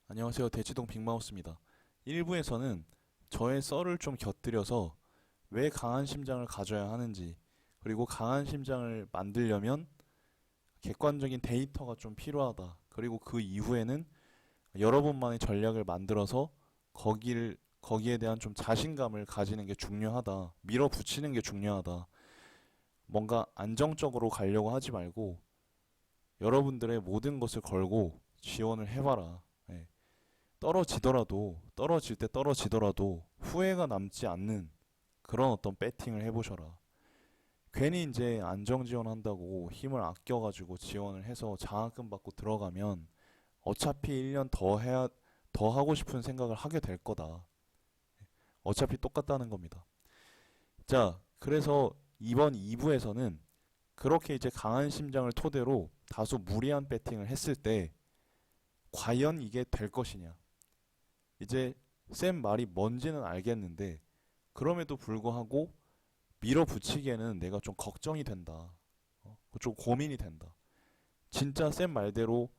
안녕하세요. 대치동 빅마우스입니다. 1부에서는 저의 썰을 좀 곁들여서 왜 강한 심장을 가져야 하는지, 그리고 강한 심장을 만들려면 객관적인 데이터가 좀 필요하다. 그리고 그 이후에는 여러분만의 전략을 만들어서 거기에 대한 좀 자신감을 가지는 게 중요하다. 밀어붙이는 게 중요하다. 뭔가 안정적으로 가려고 하지 말고 여러분들의 모든 것을 걸고 지원을 해봐라. 예. 떨어질 때 떨어지더라도 후회가 남지 않는 그런 어떤 배팅을 해보셔라. 괜히 이제 안정 지원한다고 힘을 아껴가지고 지원을 해서 장학금 받고 들어가면 어차피 1년 더 하고 싶은 생각을 하게 될 거다. 어차피 똑같다는 겁니다. 자, 그래서 이번 2부에서는 그렇게 이제 강한 심장을 토대로 다소 무리한 배팅을 했을 때 과연 이게 될 것이냐. 이제 쌤 말이 뭔지는 알겠는데 그럼에도 불구하고 밀어붙이기에는 내가 좀 걱정이 된다. 좀 고민이 된다. 진짜 쌤 말대로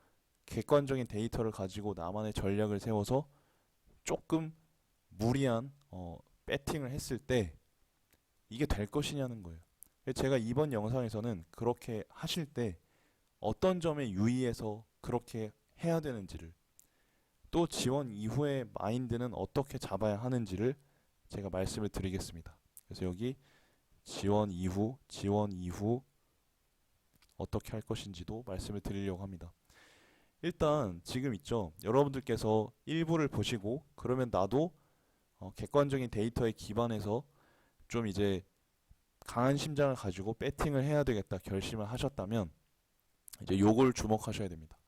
객관적인 데이터를 가지고 나만의 전략을 세워서 조금 무리한 배팅을 했을 때 이게 될 것이냐는 거예요. 제가 이번 영상에서는 그렇게 하실 때 어떤 점에 유의해서 그렇게 해야 되는지를, 또 지원 이후의 마인드는 어떻게 잡아야 하는지를 제가 말씀을 드리겠습니다. 그래서 여기 지원 이후 어떻게 할 것인지도 말씀을 드리려고 합니다. 일단 지금 있죠. 여러분들께서 일부를 보시고 그러면 나도 객관적인 데이터에 기반해서 좀 이제 강한 심장을 가지고 배팅을 해야 되겠다 결심을 하셨다면 이제 요걸 주목하셔야 됩니다.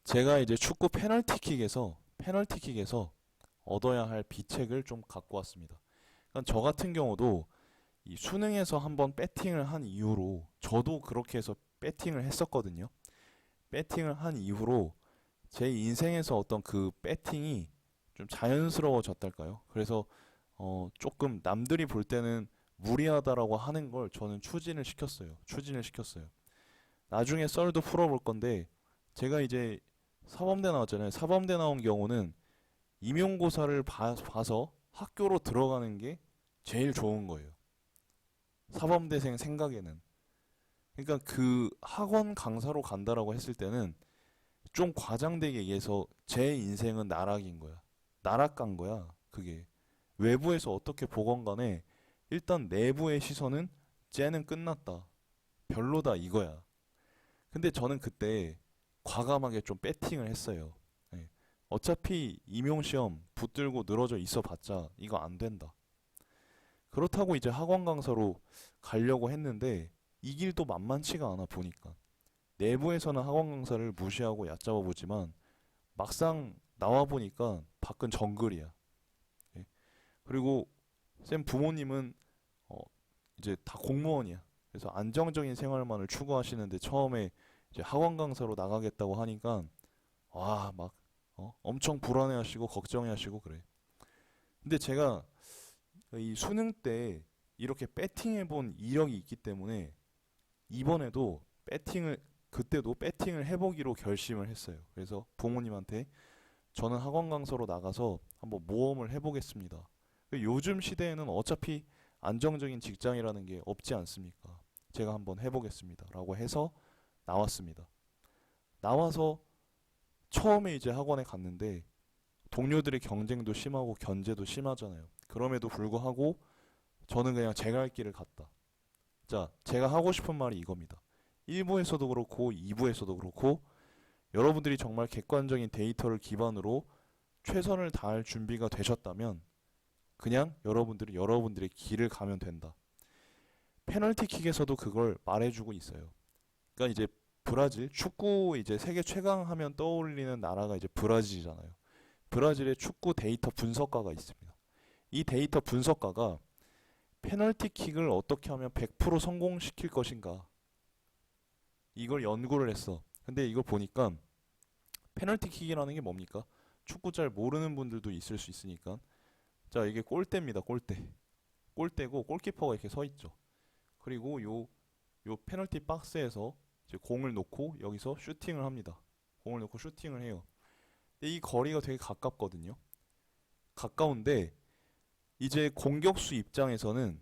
제가 이제 축구 페널티킥에서 얻어야 할 비책을 좀 갖고 왔습니다. 그러니까 저 같은 경우도 이 수능에서 한번 배팅을 한 이후로 저도 그렇게 해서 배팅을 했었거든요. 배팅을 한 이후로 제 인생에서 어떤 그 배팅이 좀 자연스러워졌달까요? 그래서 조금 남들이 볼 때는 무리하다라고 하는 걸 저는 추진을 시켰어요. 나중에 썰도 풀어볼 건데 제가 이제 사범대 나왔잖아요. 사범대 나온 경우는 임용고사를 봐서 학교로 들어가는 게 제일 좋은 거예요. 사범대생 생각에는. 그러니까 그 학원 강사로 간다라고 했을 때는 좀 과장되게 얘기해서 제 인생은 나락인 거야. 나락 간 거야. 그게. 외부에서 어떻게 보건 간에 일단 내부의 시선은 쟤는 끝났다. 별로다 이거야. 근데 저는 그때 과감하게 좀 배팅을 했어요. 예. 어차피 임용시험 붙들고 늘어져 있어 봤자 이거 안 된다. 그렇다고 이제 학원 강사로 가려고 했는데 이 길도 만만치가 않아 보니까. 내부에서는 학원 강사를 무시하고 얕잡아 보지만 막상 나와 보니까 밖은 정글이야. 예. 그리고 쌤 부모님은 어 이제 다 공무원이야. 그래서 안정적인 생활만을 추구하시는데 처음에 이제 학원 강사로 나가겠다고 하니까 와 막 엄청 불안해하시고 걱정해하시고 그래. 근데 제가 이 수능 때 이렇게 배팅해본 이력이 있기 때문에 이번에도 그때도 배팅을 해보기로 결심을 했어요. 그래서 부모님한테 저는 학원 강사로 나가서 한번 모험을 해보겠습니다. 요즘 시대에는 어차피 안정적인 직장이라는 게 없지 않습니까? 제가 한번 해보겠습니다. 라고 해서 나왔습니다. 나와서 처음에 이제 학원에 갔는데 동료들의 경쟁도 심하고 견제도 심하잖아요. 그럼에도 불구하고 저는 그냥 제가 할 길을 갔다. 자, 제가 하고 싶은 말이 이겁니다. 1부에서도 그렇고 2부에서도 그렇고 여러분들이 정말 객관적인 데이터를 기반으로 최선을 다할 준비가 되셨다면 그냥 여러분들이 여러분들의 길을 가면 된다. 페널티킥에서도 그걸 말해주고 있어요. 그러니까 이제 브라질 축구 이제 세계 최강 하면 떠올리는 나라가 이제 브라질이잖아요. 브라질의 축구 데이터 분석가가 있습니다. 이 데이터 분석가가 페널티킥을 어떻게 하면 100% 성공시킬 것인가 이걸 연구를 했어. 근데 이걸 보니까 페널티킥이라는 게 뭡니까? 축구 잘 모르는 분들도 있을 수 있으니까 자 이게 골대입니다. 골대고 골키퍼가 이렇게 서 있죠. 그리고 요 페널티 박스에서 이제 공을 놓고 여기서 슈팅을 합니다. 공을 놓고 슈팅을 해요. 근데 이 거리가 되게 가깝거든요. 가까운데 이제 공격수 입장에서는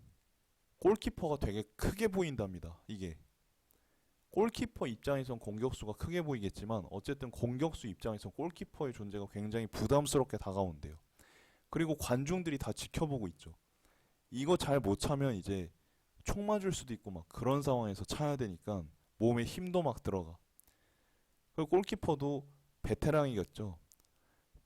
골키퍼가 되게 크게 보인답니다. 이게 골키퍼 입장에선 공격수가 크게 보이겠지만 어쨌든 공격수 입장에선 골키퍼의 존재가 굉장히 부담스럽게 다가온대요. 그리고 관중들이 다 지켜보고 있죠. 이거 잘 못 차면 이제 총 맞을 수도 있고 막 그런 상황에서 차야 되니까 몸에 힘도 막 들어가. 그리고 골키퍼도 베테랑이겠죠.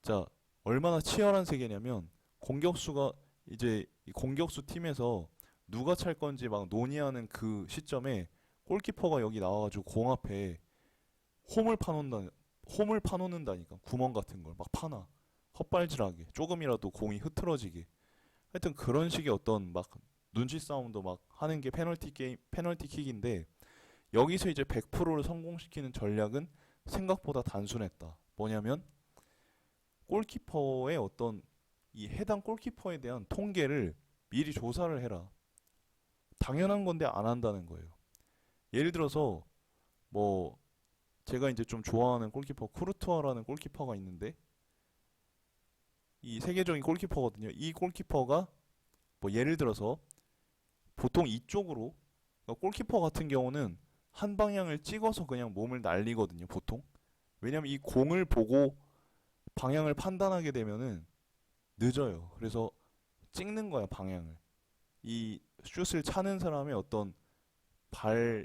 자, 얼마나 치열한 세계냐면 공격수가 이제 이 공격수 팀에서 누가 찰 건지 막 논의하는 그 시점에 골키퍼가 여기 나와가지고 공 앞에 홈을 파놓는다, 홈을 파놓는다니까. 구멍 같은 걸 막 파놔. 헛발질하게 조금이라도 공이 흐트러지게. 하여튼 그런 식의 어떤 막 눈치 싸움도 막 하는 게 페널티 게임, 페널티 킥인데 여기서 이제 100%를 성공시키는 전략은 생각보다 단순했다. 뭐냐면 골키퍼의 어떤 이 해당 골키퍼에 대한 통계를 미리 조사를 해라. 당연한 건데 안 한다는 거예요. 예를 들어서 뭐 제가 이제 좀 좋아하는 골키퍼 쿠르투아라는 골키퍼가 있는데 이 세계적인 골키퍼거든요. 이 골키퍼가 뭐 예를 들어서 보통 이쪽으로 그러니까 골키퍼 같은 경우는 한 방향을 찍어서 그냥 몸을 날리거든요. 보통. 왜냐면 이 공을 보고 방향을 판단하게 되면은 늦어요. 그래서 찍는 거야, 방향을. 이 슛을 차는 사람의 어떤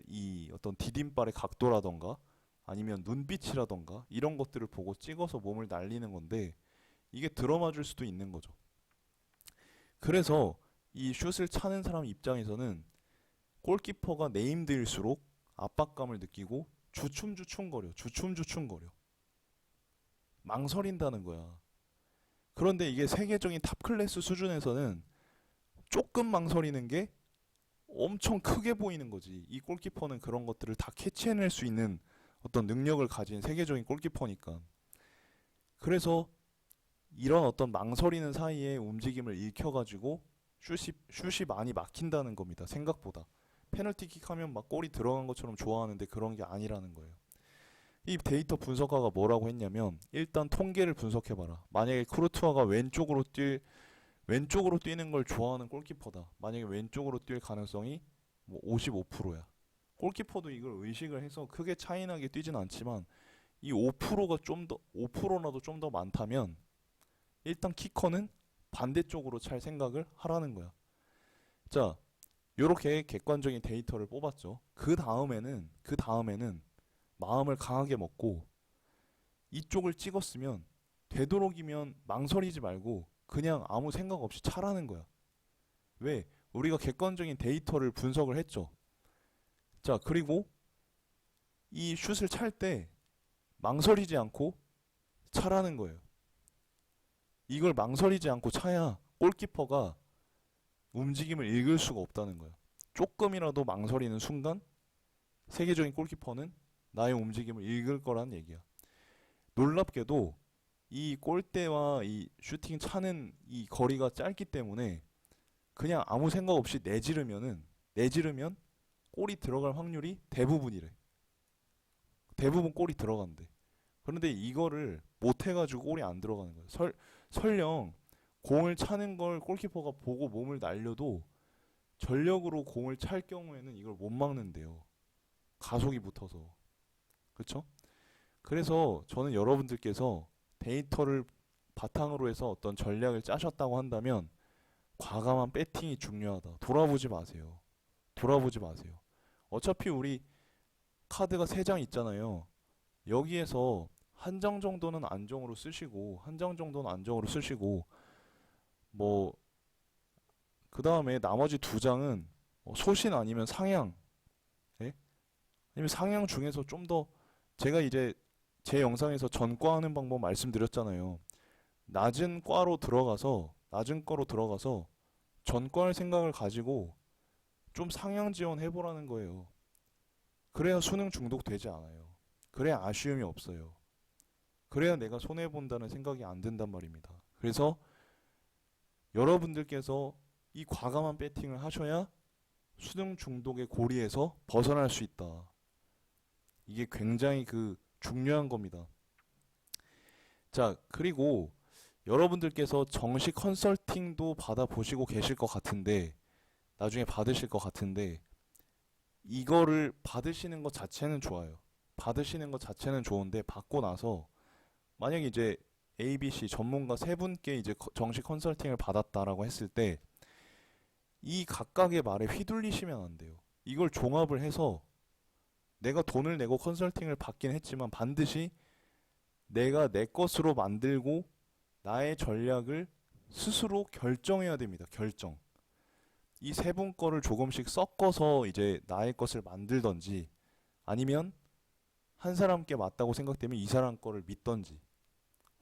이 어떤 디딤발의 각도라던가 아니면 눈빛이라던가 이런 것들을 보고 찍어서 몸을 날리는 건데 이게 들어맞을 수도 있는 거죠. 그래서 이 슛을 차는 사람 입장에서는 골키퍼가 네임드일수록 압박감을 느끼고 주춤주춤거려. 망설인다는 거야. 그런데 이게 세계적인 탑 클래스 수준에서는 조금 망설이는 게 엄청 크게 보이는 거지. 이 골키퍼는 그런 것들을 다 캐치해낼 수 있는 어떤 능력을 가진 세계적인 골키퍼니까. 그래서 이런 어떤 망설이는 사이에 움직임을 읽혀가지고 슛이 많이 막힌다는 겁니다. 생각보다. 페널티킥 하면 막 골이 들어간 것처럼 좋아하는데 그런 게 아니라는 거예요. 이 데이터 분석가가 뭐라고 했냐면 일단 통계를 분석해봐라. 만약에 크루투아가 왼쪽으로 뛰는 걸 좋아하는 골키퍼다. 만약에 왼쪽으로 뛸 가능성이 뭐 55%야. 골키퍼도 이걸 의식을 해서 크게 차이나게 뛰진 않지만 이 5%가 좀 더, 5%라도 좀 더 많다면 일단 키커는 반대쪽으로 찰 생각을 하라는 거야. 자, 요렇게 객관적인 데이터를 뽑았죠. 그 다음에는 마음을 강하게 먹고 이쪽을 찍었으면 되도록이면 망설이지 말고 그냥 아무 생각 없이 차라는 거야. 왜? 우리가 객관적인 데이터를 분석을 했죠. 자, 그리고 이 슛을 찰 때 망설이지 않고 차라는 거예요. 이걸 망설이지 않고 차야 골키퍼가 움직임을 읽을 수가 없다는 거야. 조금이라도 망설이는 순간 세계적인 골키퍼는 나의 움직임을 읽을 거란 얘기야. 놀랍게도 이 골대와 이 슈팅 차는 이 거리가 짧기 때문에 그냥 아무 생각 없이 내지르면 골이 들어갈 확률이 대부분이래. 대부분 골이 들어간대. 그런데 이거를 못 해가지고 골이 안 들어가는 거예요. 설령 공을 차는 걸 골키퍼가 보고 몸을 날려도 전력으로 공을 찰 경우에는 이걸 못 막는데요. 가속이 붙어서. 그렇죠? 그래서 저는 여러분들께서 데이터를 바탕으로 해서 어떤 전략을 짜셨다고 한다면 과감한 배팅이 중요하다. 돌아보지 마세요. 돌아보지 마세요. 어차피 우리 카드가 3장 있잖아요. 여기에서 한 장 정도는 안정으로 쓰시고 한 장 정도는 안정으로 쓰시고 뭐 그 다음에 나머지 2장은 소신 아니면 상향, 예? 아니면 상향 중에서 좀 더 제가 이제 제 영상에서 전과하는 방법 말씀드렸잖아요. 낮은 과로 들어가서 전과할 생각을 가지고 좀 상향 지원 해보라는 거예요. 그래야 수능 중독되지 않아요. 그래야 아쉬움이 없어요. 그래야 내가 손해본다는 생각이 안 든단 말입니다. 그래서 여러분들께서 이 과감한 배팅을 하셔야 수능 중독의 고리에서 벗어날 수 있다. 이게 굉장히 중요한 겁니다. 자, 그리고 여러분들께서 정시 컨설팅도 받아보시고 계실 것 같은데, 나중에 받으실 것 같은데, 이거를 받으시는 것 자체는 좋아요. 받으시는 것 자체는 좋은데, 받고 나서, 만약에 이제 ABC 전문가 세 분께 이제 정시 컨설팅을 받았다라고 했을 때, 이 각각의 말에 휘둘리시면 안 돼요. 이걸 종합을 해서 내가 돈을 내고 컨설팅을 받긴 했지만 반드시 내가 내 것으로 만들고 나의 전략을 스스로 결정해야 됩니다. 결정. 이 세 분 거를 조금씩 섞어서 이제 나의 것을 만들던지 아니면 한 사람께 맞다고 생각되면 이 사람 거를 믿던지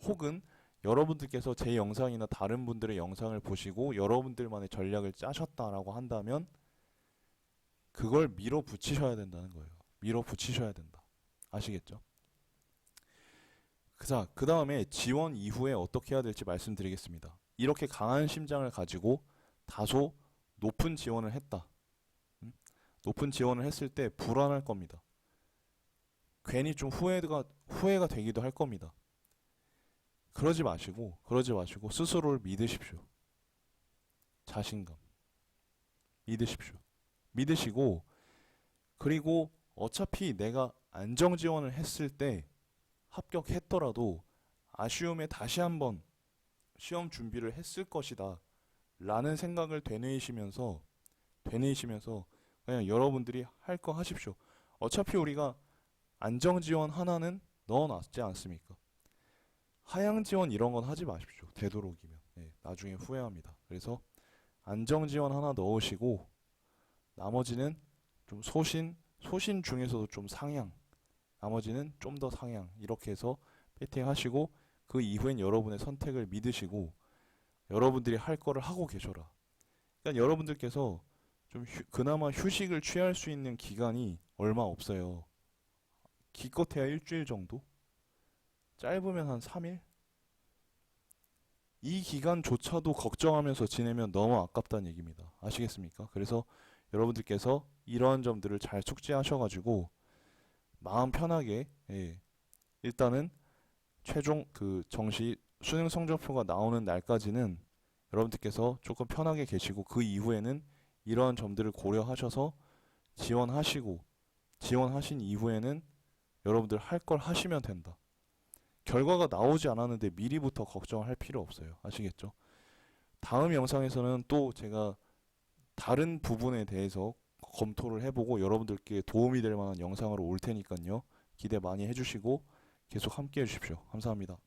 혹은 여러분들께서 제 영상이나 다른 분들의 영상을 보시고 여러분들만의 전략을 짜셨다라고 한다면 그걸 밀어붙이셔야 된다는 거예요. 밀어붙이셔야 된다. 아시겠죠? 자, 그 다음에 지원 이후에 어떻게 해야 될지 말씀드리겠습니다. 이렇게 강한 심장을 가지고 다소 높은 지원을 했다. 높은 지원을 했을 때 불안할 겁니다. 괜히 좀 후회가 되기도 할 겁니다. 그러지 마시고 스스로를 믿으십시오. 자신감. 믿으십시오. 믿으시고, 그리고 어차피 내가 안정 지원을 했을 때 합격했더라도 아쉬움에 다시 한번 시험 준비를 했을 것이다. 라는 생각을 되뇌이시면서 그냥 여러분들이 할 거 하십시오. 어차피 우리가 안정 지원 하나는 넣어놨지 않습니까? 하향 지원 이런 건 하지 마십시오. 되도록이면. 예, 나중에 후회합니다. 그래서 안정 지원 하나 넣으시고 나머지는 좀 소신 중에서도 좀 상향, 나머지는 좀 더 상향 이렇게 해서 배팅 하시고 그 이후엔 여러분의 선택을 믿으시고 여러분들이 할 거를 하고 계셔라. 그러니까 여러분들께서 좀 그나마 휴식을 취할 수 있는 기간이 얼마 없어요. 기껏해야 일주일 정도? 짧으면 한 3일? 이 기간조차도 걱정하면서 지내면 너무 아깝다는 얘기입니다. 아시겠습니까? 그래서 여러분들께서 이러한 점들을 잘 숙지하셔가지고 마음 편하게 일단은 최종 그 정시 수능 성적표가 나오는 날까지는 여러분들께서 조금 편하게 계시고 그 이후에는 이러한 점들을 고려하셔서 지원하신 이후에는 여러분들 할 걸 하시면 된다. 결과가 나오지 않았는데 미리부터 걱정할 필요 없어요. 아시겠죠? 다음 영상에서는 또 제가 다른 부분에 대해서 검토를 해보고 여러분들께 도움이 될 만한 영상으로 올 테니까요. 기대 많이 해주시고 계속 함께 해주십시오. 감사합니다.